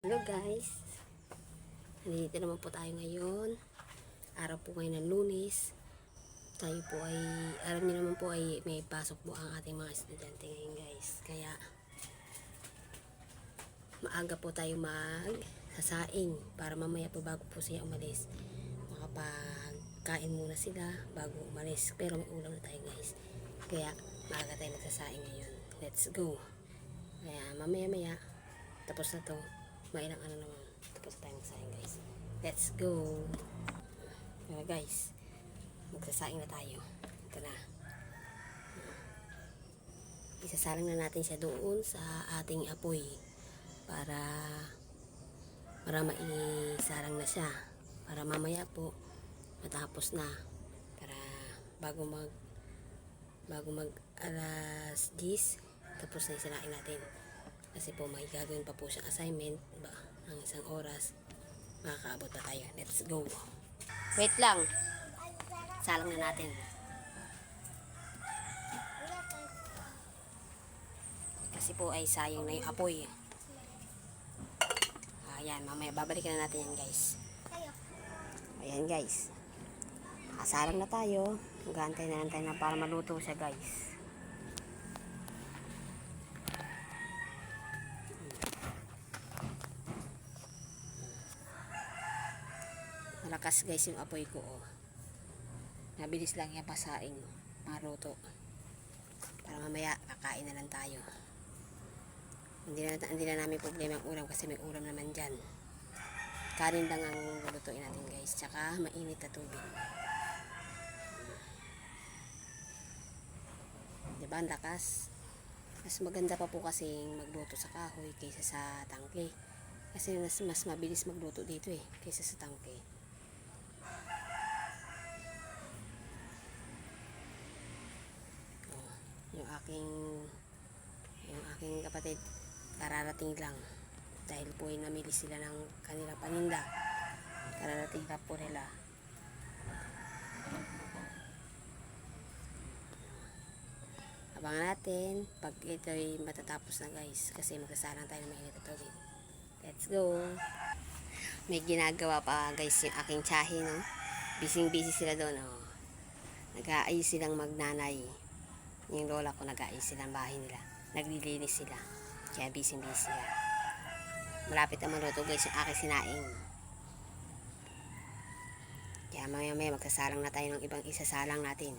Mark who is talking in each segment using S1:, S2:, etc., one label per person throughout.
S1: Hello guys, nandito naman po tayo ngayon. Araw po ngayon ng Lunes. Tayo po ay, alam niyo naman po ay may pasok po ang ating mga estudyante ngayon guys. Kaya maaga po tayo magsasaing para mamaya po bago po siya umalis, makapagkain muna sila bago umalis. Pero may ulam na tayo guys. Kaya maaga tayo magsasaing ngayon. Let's go. Kaya mamaya tapos na to. Mailang ano naman. Tapos tayo magsasaing guys. Let's go. Guys, magsasaing na tayo. Ito na. Isasalang na natin siya doon sa ating apoy para maisalang na siya. Para mamaya po matapos na. Para bago mag alas 10 tapos na isalain natin. Kasi po may gagawin pa po siyang assignment ng isang oras. Makakaabot pa tayo. Let's go. Wait lang. Salang na natin. Kasi po ay sayang na yung apoy. Ayan, mamaya babalikan na natin yan guys. Ayan guys. Nakasalang na tayo. Gantay na lang tayo na para maluto siya guys. Malakas guys yung apoy ko oh. Mabilis lang yung pasaing maluto. Para mamaya kakain na lang tayo. Hindi na namin problema ang ulam kasi may ulam naman dyan. Kanin lang ang lulutuin natin guys. Tsaka mainit na tubig. Diba ang lakas? Mas maganda pa po kasi magluto sa kahoy kaysa sa tangke. Kasi mas mabilis magluto dito eh kaysa sa tangke. Yung aking kapatid kararating lang dahil po ay namili sila ng kanilang paninda. Kararating lang po nila. Abangan natin pag ito ay matatapos na guys kasi magsasalang tayo ng mainit na tubig. Let's go. May ginagawa pa guys yung aking tiyahin no? Busy sila doon oh. Nag-aayos silang magnanay. Yung lola ko nag-aayos silang bahay nila. Naglilinis sila. Kaya busy sila. Malapit na maluto guys yung aking sinaing. Kaya mamaya magsasalang na tayo ng ibang isasalang natin.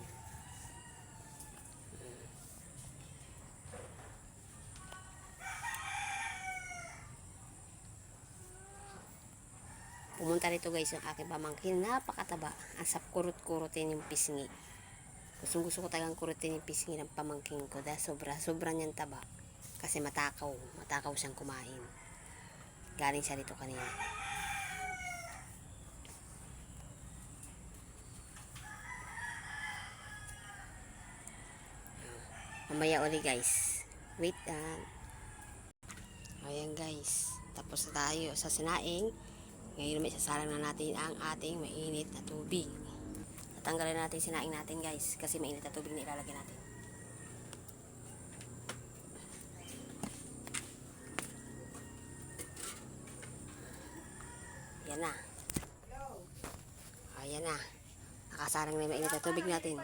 S1: Pumunta rito guys yung aking pamangkin. Napakataba. Asap kurut-kurutin yung pisngi. Gusto ko talagang kurutin yung pisngi ng pamangkin ko dahil sobra niyang taba kasi matakaw siyang kumain. Galing siya dito kanina. Mamaya uli guys, wait lang. Ayan guys, tapos na tayo sa sinaing. Ngayon may sasalang na natin ang ating mainit na tubig. Tatanggalin natin sinaing natin guys kasi mainit na tubig na ilalagay natin. Ayan na. Ayan na. Nakasalang na yung mainit na tubig natin.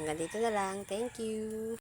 S1: Hanggang dito na lang. Thank you.